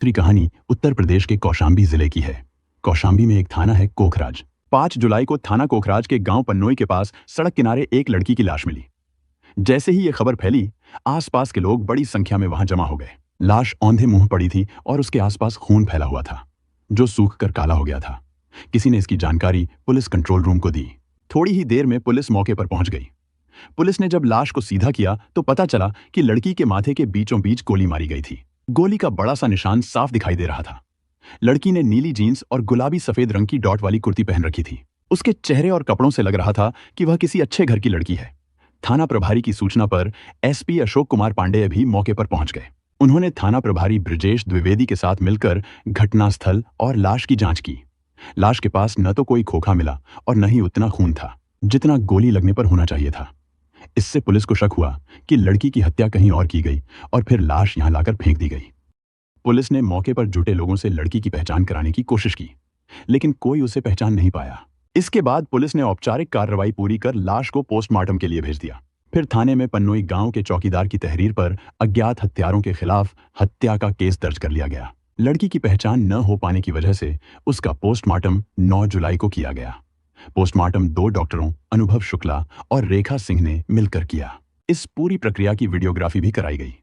दूसरी कहानी उत्तर प्रदेश के कौशाम्बी जिले की है। कौशाम्बी में एक थाना है कोखराज। 5 जुलाई को थाना कोखराज के गांव पन्नोई के पास सड़क किनारे एक लड़की की लाश मिली। जैसे ही ये खबर फैली, आसपास के लोग बड़ी संख्या में वहां जमा हो गए। लाश औंधे मुंह पड़ी थी और उसके आसपास खून फैला हुआ था, जो सूख कर काला हो गया था। किसी ने इसकी जानकारी पुलिस कंट्रोल रूम को दी। थोड़ी ही देर में पुलिस मौके पर पहुंच गई। पुलिस ने जब लाश को सीधा किया तो पता चला कि लड़की के माथे के बीचों बीच गोली मारी गई थी। गोली का बड़ा सा निशान साफ दिखाई दे रहा था। लड़की ने नीली जीन्स और गुलाबी सफेद रंग की डॉट वाली कुर्ती पहन रखी थी। उसके चेहरे और कपड़ों से लग रहा था कि वह किसी अच्छे घर की लड़की है। थाना प्रभारी की सूचना पर एसपी अशोक कुमार पांडेय भी मौके पर पहुंच गए। उन्होंने थाना प्रभारी ब्रजेश द्विवेदी के साथ मिलकर घटनास्थल और लाश की जांच की। लाश के पास न तो कोई खोखा मिला और न ही उतना खून था जितना गोली लगने पर होना चाहिए था। इससे पुलिस को शक हुआ कि लड़की की हत्या कहीं और की गई और फिर लाश यहां लाकर फेंक दी गई। पुलिस ने मौके पर जुटे लोगों से लड़की की पहचान कराने की कोशिश की, लेकिन कोई उसे पहचान नहीं पाया। इसके बाद पुलिस ने औपचारिक कार्रवाई पूरी कर लाश को पोस्टमार्टम के लिए भेज दिया। फिर थाने में पन्नोई गांव के चौकीदार की तहरीर पर अज्ञात हत्यारों के खिलाफ हत्या का केस दर्ज कर लिया गया। लड़की की पहचान न हो पाने की वजह से उसका पोस्टमार्टम 9 जुलाई को किया गया। पोस्टमार्टम 2 डॉक्टरों अनुभव शुक्ला और रेखा सिंह ने मिलकर किया। इस पूरी प्रक्रिया की वीडियोग्राफी भी कराई गई।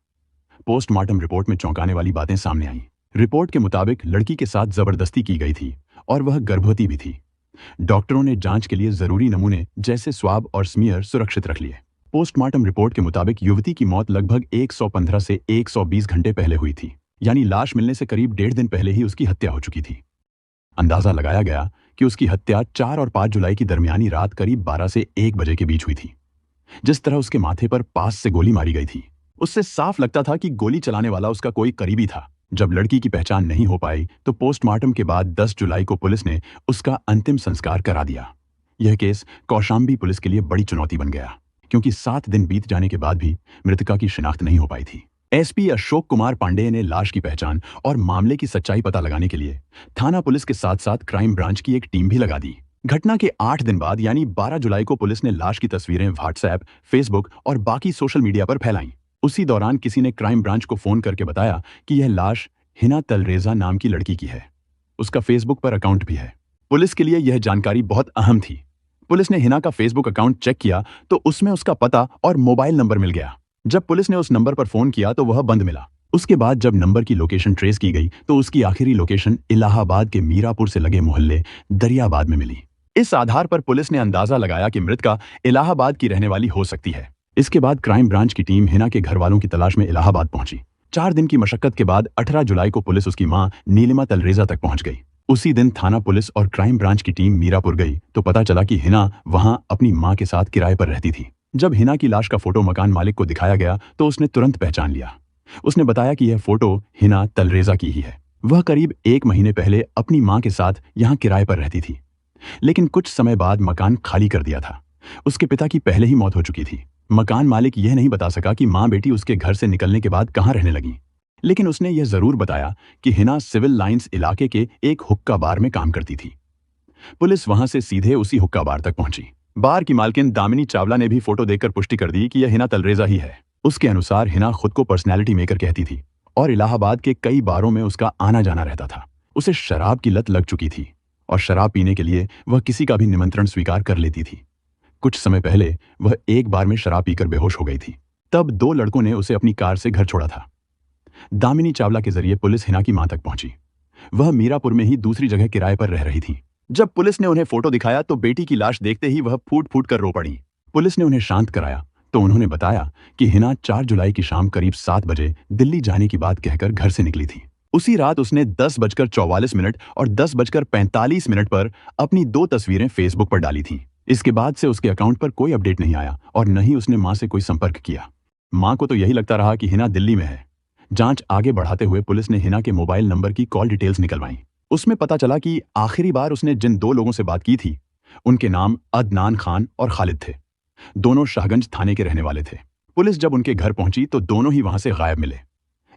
पोस्टमार्टम रिपोर्ट में चौंकाने वाली बातें सामने आईं। रिपोर्ट के मुताबिक लड़की के साथ जबरदस्ती की गई थी और वह गर्भवती भी थी। डॉक्टरों ने जांच के लिए जरूरी नमूने जैसे स्वाब और स्मीयर सुरक्षित रख लिए। पोस्टमार्टम रिपोर्ट के मुताबिक युवती की मौत लगभग 115 से 120 घंटे पहले हुई थी, यानी लाश मिलने से करीब 1.5 दिन पहले ही उसकी हत्या हो चुकी थी। अंदाजा लगाया गया कि उसकी हत्या 4 और 5 जुलाई की दरमियानी रात करीब 12 से 1 बजे के बीच हुई थी। जिस तरह उसके माथे पर पास से गोली मारी गई थी, उससे साफ लगता था कि गोली चलाने वाला उसका कोई करीबी था। जब लड़की की पहचान नहीं हो पाई तो पोस्टमार्टम के बाद 10 जुलाई को पुलिस ने उसका अंतिम संस्कार करा दिया। यह केस कौशाम्बी पुलिस के लिए बड़ी चुनौती बन गया, क्योंकि 7 दिन बीत जाने के बाद भी मृतका की शिनाख्त नहीं हो पाई थी। एसपी अशोक कुमार पांडेय ने लाश की पहचान और मामले की सच्चाई पता लगाने के लिए थाना पुलिस के साथ साथ क्राइम ब्रांच की एक टीम भी लगा दी। घटना के 8 दिन बाद यानी 12 जुलाई को पुलिस ने लाश की तस्वीरें व्हाट्सएप, फेसबुक और बाकी सोशल मीडिया पर फैलाईं। उसी दौरान किसी ने क्राइम ब्रांच को फोन करके बताया कि यह लाश हिना तलरेजा नाम की लड़की की है। उसका फेसबुक पर अकाउंट भी है। पुलिस के लिए यह जानकारी बहुत अहम थी। पुलिस ने हिना का फेसबुक अकाउंट चेक किया तो उसमें उसका पता और मोबाइल नंबर मिल गया। जब पुलिस ने उस नंबर पर फोन किया तो वह बंद मिला। उसके बाद जब नंबर की लोकेशन ट्रेस की गई तो उसकी आखिरी लोकेशन इलाहाबाद के मीरापुर से लगे मोहल्ले दरियाबाद में मिली। इस आधार पर पुलिस ने अंदाजा लगाया कि मृतका इलाहाबाद की रहने वाली हो सकती है। इसके बाद क्राइम ब्रांच की टीम हिना के घर वालों की तलाश में इलाहाबाद पहुंची। 4 दिन की मशक्कत के बाद 18 जुलाई को पुलिस उसकी मां नीलिमा तलरेजा तक पहुंच गई। उसी दिन थाना पुलिस और क्राइम ब्रांच की टीम मीरापुर गई तो पता चला कि हिना वहां अपनी मां के साथ किराए पर रहती थी। जब हिना की लाश का फोटो मकान मालिक को दिखाया गया तो उसने तुरंत पहचान लिया। उसने बताया कि यह फोटो हिना तलरेजा की ही है। वह करीब 1 महीने पहले अपनी मां के साथ यहां किराए पर रहती थी, लेकिन कुछ समय बाद मकान खाली कर दिया था। उसके पिता की पहले ही मौत हो चुकी थी। मकान मालिक यह नहीं बता सका कि मां बेटी उसके घर से निकलने के बाद कहां रहने लगी, लेकिन उसने यह जरूर बताया कि हिना सिविल लाइंस इलाके के एक हुक्का बार में काम करती थी। पुलिस वहां से सीधे उसी हुक्का बार तक पहुंची। बार की मालकिन दामिनी चावला ने भी फोटो देखकर पुष्टि कर दी कि यह हिना तलरेजा ही है। उसके अनुसार हिना खुद को पर्सनैलिटी मेकर कहती थी और इलाहाबाद के कई बारों में उसका आना जाना रहता था। उसे शराब की लत लग चुकी थी और शराब पीने के लिए वह किसी का भी निमंत्रण स्वीकार कर लेती थी। कुछ समय पहले वह एक बार में शराब पीकर बेहोश हो गई थी। तब 2 लड़कों ने उसे अपनी कार से घर छोड़ा था। दामिनी चावला के जरिए पुलिस हिना की मां तक पहुंची। वह मीरापुर में ही दूसरी जगह किराए पर रह रही थी। जब पुलिस ने उन्हें फोटो दिखाया तो बेटी की लाश देखते ही वह फूट फूट कर रो पड़ी। पुलिस ने उन्हें शांत कराया तो उन्होंने बताया कि हिना 4 जुलाई की शाम करीब 7 बजे दिल्ली जाने की बात कहकर घर से निकली थी। उसी रात उसने 10:44 और 10:45 पर अपनी 2 तस्वीरें फेसबुक पर डाली थीं। इसके बाद से उसके अकाउंट पर कोई अपडेट नहीं आया और न ही उसने मां से कोई संपर्क किया। मां को तो यही लगता रहा कि हिना दिल्ली में है। जांच आगे बढ़ाते हुए पुलिस ने हिना के मोबाइल नंबर की कॉल डिटेल्स निकलवाई। उसमें पता चला कि आखिरी बार उसने जिन 2 लोगों से बात की थी उनके नाम अदनान खान और खालिद थे। दोनों शाहगंज थाने के रहने वाले थे। पुलिस जब उनके घर पहुंची तो दोनों ही वहां से गायब मिले।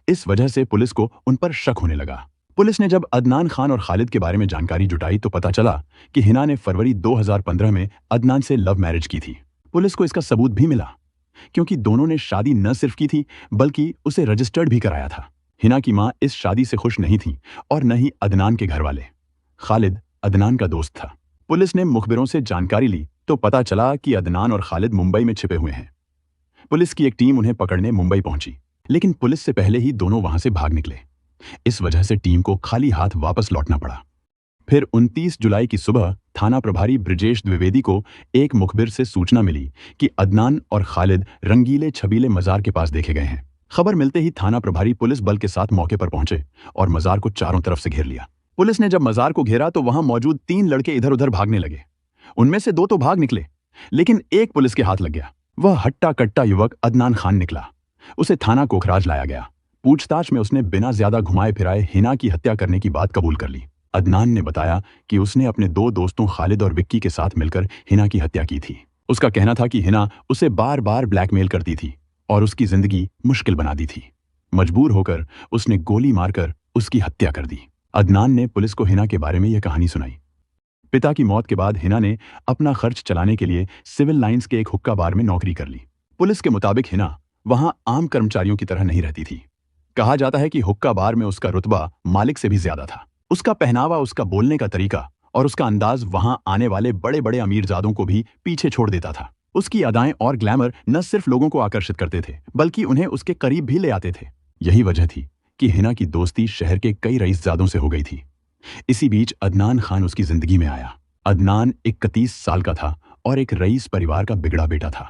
इस वजह से पुलिस को उन पर शक होने लगा। पुलिस ने जब अदनान खान और खालिद के बारे में जानकारी जुटाई तो पता चला कि हिना ने फरवरी 2015 में अदनान से लव मैरिज की थी। पुलिस को इसका सबूत भी मिला, क्योंकि दोनों ने शादी न सिर्फ की थी बल्कि उसे रजिस्टर्ड भी कराया था। हिना की मां इस शादी से खुश नहीं थी और न ही अदनान के घर वाले। खालिद अदनान का दोस्त था। पुलिस ने मुखबिरों से जानकारी ली तो पता चला कि अदनान और खालिद मुंबई में छिपे हुए हैं। पुलिस की एक टीम उन्हें पकड़ने मुंबई पहुंची, लेकिन पुलिस से पहले ही दोनों वहां से भाग निकले। इस वजह से टीम को खाली हाथ वापस लौटना पड़ा। फिर 29 जुलाई की सुबह थाना प्रभारी ब्रिजेश द्विवेदी को एक मुखबिर से सूचना मिली कि अदनान और खालिद रंगीले छबीले मजार के पास देखे गए हैं। खबर मिलते ही थाना प्रभारी पुलिस बल के साथ मौके पर पहुंचे और मजार को चारों तरफ से घेर लिया। पुलिस ने जब मजार को घेरा तो वहां मौजूद 3 लड़के इधर उधर भागने लगे। उनमें से 2 तो भाग निकले, लेकिन एक पुलिस के हाथ लग गया। वह हट्टा कट्टा युवक अदनान खान निकला। उसे थाना कोखराज लाया गया। पूछताछ में उसने बिना ज्यादा घुमाए फिराए हिना की हत्या करने की बात कबूल कर ली। अदनान ने बताया कि उसने अपने 2 दोस्तों खालिद और विक्की के साथ मिलकर हिना की हत्या की थी। उसका कहना था कि हिना उसे बार बार ब्लैकमेल करती थी और उसकी जिंदगी मुश्किल बना दी थी। मजबूर होकर उसने गोली मारकर उसकी हत्या कर दी। अदनान ने पुलिस को हिना के बारे में यह कहानी सुनाई। पिता की मौत के बाद हिना ने अपना खर्च चलाने के लिए सिविल लाइंस के एक हुक्का बार में नौकरी कर ली। पुलिस के मुताबिक हिना वहां आम कर्मचारियों की तरह नहीं रहती थी। कहा जाता है कि हुक्का बार में उसका रुतबा मालिक से भी ज्यादा था। उसका पहनावा, उसका बोलने का तरीका और उसका अंदाज वहां आने वाले बड़े बड़े अमीरजादों को भी पीछे छोड़ देता था। उसकी अदाएं और ग्लैमर न सिर्फ लोगों को आकर्षित करते थे, बल्कि उन्हें उसके करीब भी ले आते थे। यही वजह थी कि हिना की दोस्ती शहर के कई रईसजादों से हो गई थी। इसी बीच अदनान खान उसकी जिंदगी में आया। अदनान 31 साल का था और एक रईस परिवार का बिगड़ा बेटा था।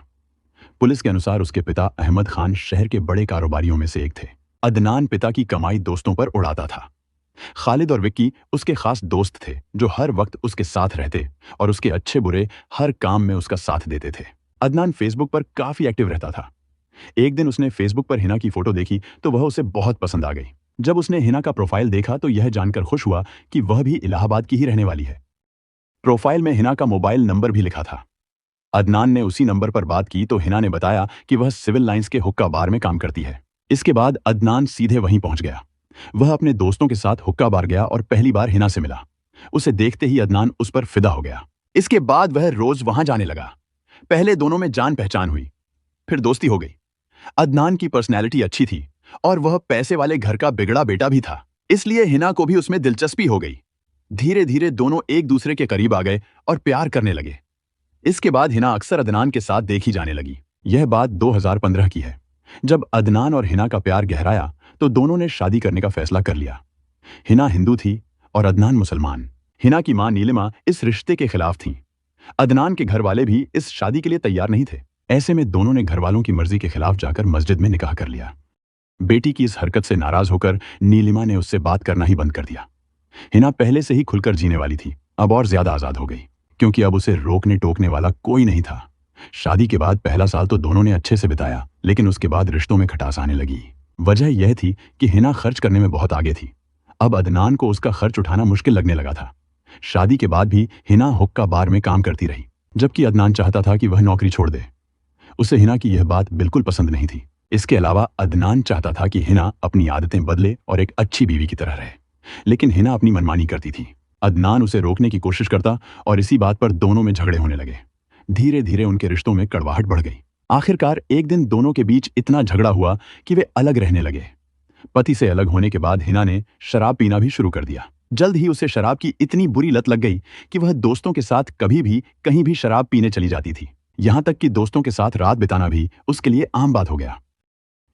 पुलिस के अनुसार उसके पिता अहमद खान शहर के बड़े कारोबारियों में से एक थे। अदनान पिता की कमाई दोस्तों पर उड़ाता था। खालिद और विक्की उसके खास दोस्त थे जो हर वक्त उसके साथ रहते और उसके अच्छे बुरे हर काम में उसका साथ देते थे। अदनान फेसबुक पर काफी एक्टिव रहता था। एक दिन उसने फेसबुक पर हिना की फोटो देखी तो वह उसे बहुत पसंद आ गई। जब उसने हिना का प्रोफाइल देखा तो यह जानकर खुश हुआ कि वह भी इलाहाबाद की ही रहने वाली है। प्रोफाइल में हिना का मोबाइल नंबर भी लिखा था। अदनान ने उसी नंबर पर बात की तो हिना ने बताया कि वह सिविल लाइंस के हुक्का बार में काम करती है। इसके बाद अदनान सीधे वहीं पहुंच गया। वह अपने दोस्तों के साथ हुक्का बार गया और पहली बार हिना से मिला। उसे देखते ही अदनान उस पर फिदा हो गया। इसके बाद वह रोज वहां जाने लगा। पहले दोनों में जान पहचान हुई, फिर दोस्ती हो गई। अदनान की पर्सनैलिटी अच्छी थी और वह पैसे वाले घर का बिगड़ा बेटा भी था, इसलिए हिना को भी उसमें दिलचस्पी हो गई। धीरे धीरे दोनों एक दूसरे के करीब आ गए और प्यार करने लगे। इसके बाद हिना अक्सर अदनान के साथ देखी जाने लगी। यह बात 2015 की है। जब अदनान और हिना का प्यार गहराया तो दोनों ने शादी करने का फैसला कर लिया। हिना हिंदू थी और अदनान मुसलमान। हिना की मां नीलिमा इस रिश्ते के खिलाफ थी। अदनान के घर वाले भी इस शादी के लिए तैयार नहीं थे। ऐसे में दोनों ने घर वालों की मर्जी के खिलाफ जाकर मस्जिद में निकाह कर लिया। बेटी की इस हरकत से नाराज होकर नीलिमा ने उससे बात करना ही बंद कर दिया। हिना पहले से ही खुलकर जीने वाली थी, अब और ज्यादा आजाद हो गई, क्योंकि अब उसे रोकने टोकने वाला कोई नहीं था। शादी के बाद पहला साल तो दोनों ने अच्छे से बिताया, लेकिन उसके बाद रिश्तों में खटास आने लगी। वजह यह थी कि हिना खर्च करने में बहुत आगे थी। अब अदनान को उसका खर्च उठाना मुश्किल लगने लगा था। शादी के बाद भी हिना हुक्का बार में काम करती रही, जबकि अदनान चाहता था कि वह नौकरी छोड़ दे। उसे हिना की यह बात बिल्कुल पसंद नहीं थी। इसके अलावा अदनान चाहता था कि हिना अपनी आदतें बदले और एक अच्छी बीवी की तरह रहे, लेकिन हिना अपनी मनमानी करती थी। अदनान उसे रोकने की कोशिश करता और इसी बात पर दोनों में झगड़े होने लगे। धीरे धीरे उनके रिश्तों में कड़वाहट बढ़ गई। आखिरकार एक दिन दोनों के बीच इतना झगड़ा हुआ कि वे अलग रहने लगे। पति से अलग होने के बाद हिना ने शराब पीना भी शुरू कर दिया। जल्द ही उसे शराब की इतनी बुरी लत लग गई कि वह दोस्तों के साथ कभी भी कहीं भी शराब पीने चली जाती थी। यहां तक कि दोस्तों के साथ रात बिताना भी उसके लिए आम बात हो गया।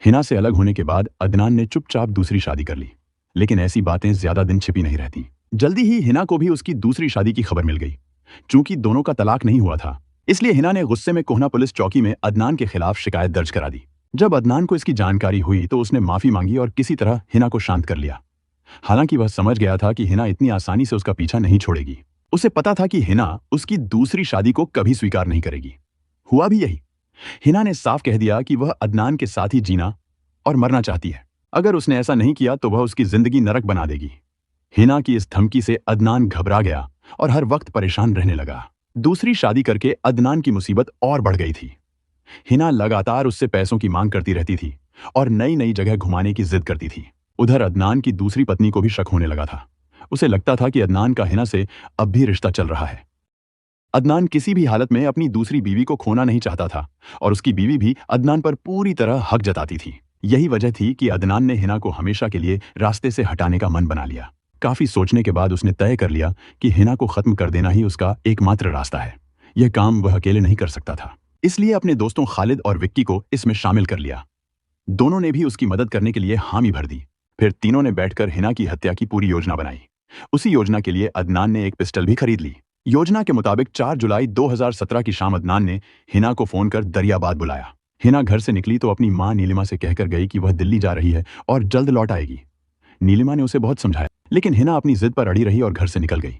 हिना से अलग होने के बाद अदनान ने चुपचाप दूसरी शादी कर ली, लेकिन ऐसी बातें ज्यादा दिन छिपी नहीं रहती। जल्दी ही हिना को भी उसकी दूसरी शादी की खबर मिल गई। चूंकि दोनों का तलाक नहीं हुआ था, इसलिए हिना ने गुस्से में कोहना पुलिस चौकी में अदनान के खिलाफ शिकायत दर्ज करा दी। जब अदनान को इसकी जानकारी हुई तो उसने माफी मांगी और किसी तरह हिना को शांत कर लिया। हालांकि वह समझ गया था कि हिना इतनी आसानी से उसका पीछा नहीं छोड़ेगी। उसे पता था कि हिना उसकी दूसरी शादी को कभी स्वीकार नहीं करेगी। हुआ भी यही। हिना ने साफ कह दिया कि वह अदनान के साथ ही जीना और मरना चाहती है। अगर उसने ऐसा नहीं किया तो वह उसकी जिंदगी नरक बना देगी। हिना की इस धमकी से अदनान घबरा गया और हर वक्त परेशान रहने लगा। दूसरी शादी करके अदनान की मुसीबत और बढ़ गई थी। हिना लगातार उससे पैसों की मांग करती रहती थी और नई नई जगह घुमाने की जिद करती थी। उधर अदनान की दूसरी पत्नी को भी शक होने लगा था। उसे लगता था कि अदनान का हिना से अब भी रिश्ता चल रहा है। अदनान किसी भी हालत में अपनी दूसरी बीवी को खोना नहीं चाहता था और उसकी बीवी भी अदनान पर पूरी तरह हक जताती थी। यही वजह थी कि अदनान ने हिना को हमेशा के लिए रास्ते से हटाने का मन बना लिया। काफी सोचने के बाद उसने तय कर लिया कि हिना को खत्म कर देना ही उसका एकमात्र रास्ता है। यह काम वह अकेले नहीं कर सकता था, इसलिए अपने दोस्तों खालिद और विक्की को इसमें शामिल कर लिया। दोनों ने भी उसकी मदद करने के लिए हामी भर दी। फिर तीनों ने बैठकर हिना की हत्या की पूरी योजना बनाई। उसी योजना के लिए अदनान ने एक पिस्टल भी खरीद ली। योजना के मुताबिक 4 जुलाई 2017 की शाम अदनान ने हिना को फोन कर दरियाबाद बुलाया। हिना घर से निकली तो अपनी मां नीलिमा से कहकर गई कि वह दिल्ली जा रही है और जल्द लौट आएगी। नीलिमा ने उसे बहुत समझाया, लेकिन हिना अपनी जिद पर अड़ी रही और घर से निकल गई।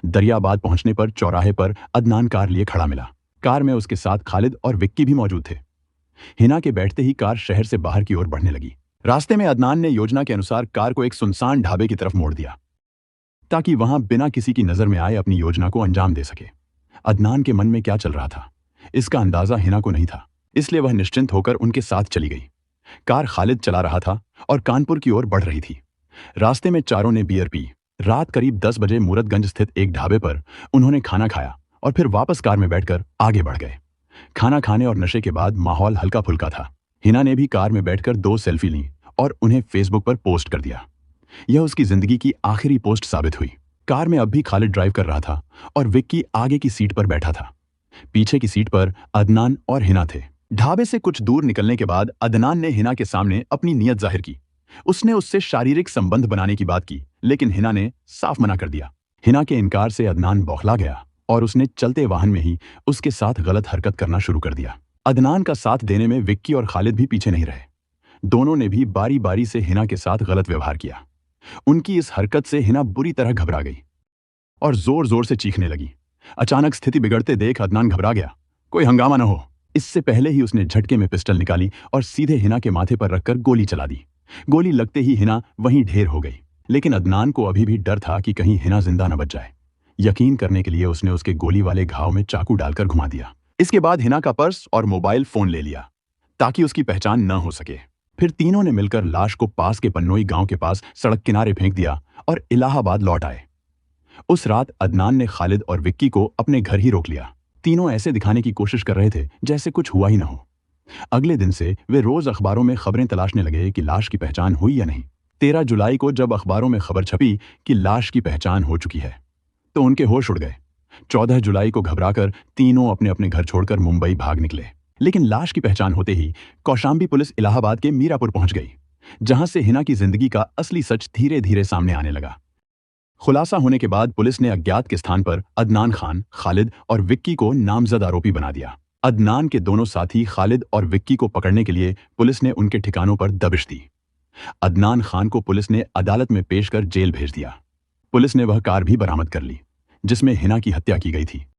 दरियाबाद पहुंचने पर चौराहे पर अदनान कार लिए खड़ा मिला। कार में उसके साथ खालिद और विक्की भी मौजूद थे। हिना के बैठते ही कार शहर से बाहर की ओर बढ़ने लगी। रास्ते में अदनान ने योजना के अनुसार कार को एक सुनसान ढाबे की तरफ मोड़ दिया, ताकि वहां बिना किसी की नजर में आए अपनी योजना को अंजाम दे सके। अदनान के मन में क्या चल रहा था, इसका अंदाजा हिना को नहीं था, इसलिए वह निश्चिंत होकर उनके साथ चली गई। कार खालिद चला रहा था और कानपुर की ओर बढ़ रही थी। रास्ते में चारों ने बियर पी। रात करीब 10 बजे मूरतगंज स्थित एक ढाबे पर उन्होंने खाना खाया और फिर वापस कार में बैठकर आगे बढ़ गए। खाना खाने और नशे के बाद माहौल हल्का फुल्का था। हिना ने भी कार में बैठकर 2 सेल्फी ली और उन्हें फेसबुक पर पोस्ट कर दिया। यह उसकी जिंदगी की आखिरी पोस्ट साबित हुई। कार में अब भी खालिद ड्राइव कर रहा था और विक्की आगे की सीट पर बैठा था। पीछे की सीट पर अदनान और हिना थे। ढाबे से कुछ दूर निकलने के बाद अदनान ने हिना के सामने अपनी नीयत जाहिर की। उसने उससे शारीरिक संबंध बनाने की बात की, लेकिन हिना ने साफ मना कर दिया। हिना के इनकार से अदनान बौखला गया और उसने चलते वाहन में ही उसके साथ गलत हरकत करना शुरू कर दिया। अदनान का साथ देने में विक्की और खालिद भी पीछे नहीं रहे। दोनों ने भी बारी बारी से हिना के साथ गलत व्यवहार किया। उनकी इस हरकत से हिना बुरी तरह घबरा गई और जोर जोर से चीखने लगी। अचानक स्थिति बिगड़ते देख अदनान घबरा गया, कोई हंगामा न हो। इससे पहले ही उसने झटके में पिस्टल निकाली और सीधे हिना के माथे पर रखकर गोली चला दी। गोली लगते ही हिना वहीं ढेर हो गई, लेकिन अदनान को अभी भी डर था कि कहीं हिना जिंदा न बच जाए। यकीन करने के लिए उसने उसके गोली वाले घाव में चाकू डालकर घुमा दिया। इसके बाद हिना का पर्स और मोबाइल फोन ले लिया ताकि उसकी पहचान न हो सके। फिर तीनों ने मिलकर लाश को पास के पन्नोई गांव के पास सड़क किनारे फेंक दिया और इलाहाबाद लौट आए। उस रात अदनान ने खालिद और विक्की को अपने घर ही रोक लिया। तीनों ऐसे दिखाने की कोशिश कर रहे थे जैसे कुछ हुआ ही न हो। अगले दिन से वे रोज अखबारों में खबरें तलाशने लगे कि लाश की पहचान हुई या नहीं। 13 जुलाई को जब अखबारों में खबर छपी कि लाश की पहचान हो चुकी है, तो उनके होश उड़ गए। 14 जुलाई को घबराकर तीनों अपने अपने घर छोड़कर मुंबई भाग निकले। लेकिन लाश की पहचान होते ही कौशाम्बी पुलिस इलाहाबाद के मीरापुर पहुंच गई, जहां से हिना की जिंदगी का असली सच धीरे धीरे सामने आने लगा। खुलासा होने के बाद पुलिस ने अज्ञात के स्थान पर अदनान खान, खालिद और विक्की को नामजद आरोपी बना दिया। अदनान के दोनों साथी खालिद और विक्की को पकड़ने के लिए पुलिस ने उनके ठिकानों पर दबिश दी। अदनान खान को पुलिस ने अदालत में पेश कर जेल भेज दिया। पुलिस ने वह कार भी बरामद कर ली जिसमें हिना की हत्या की गई थी।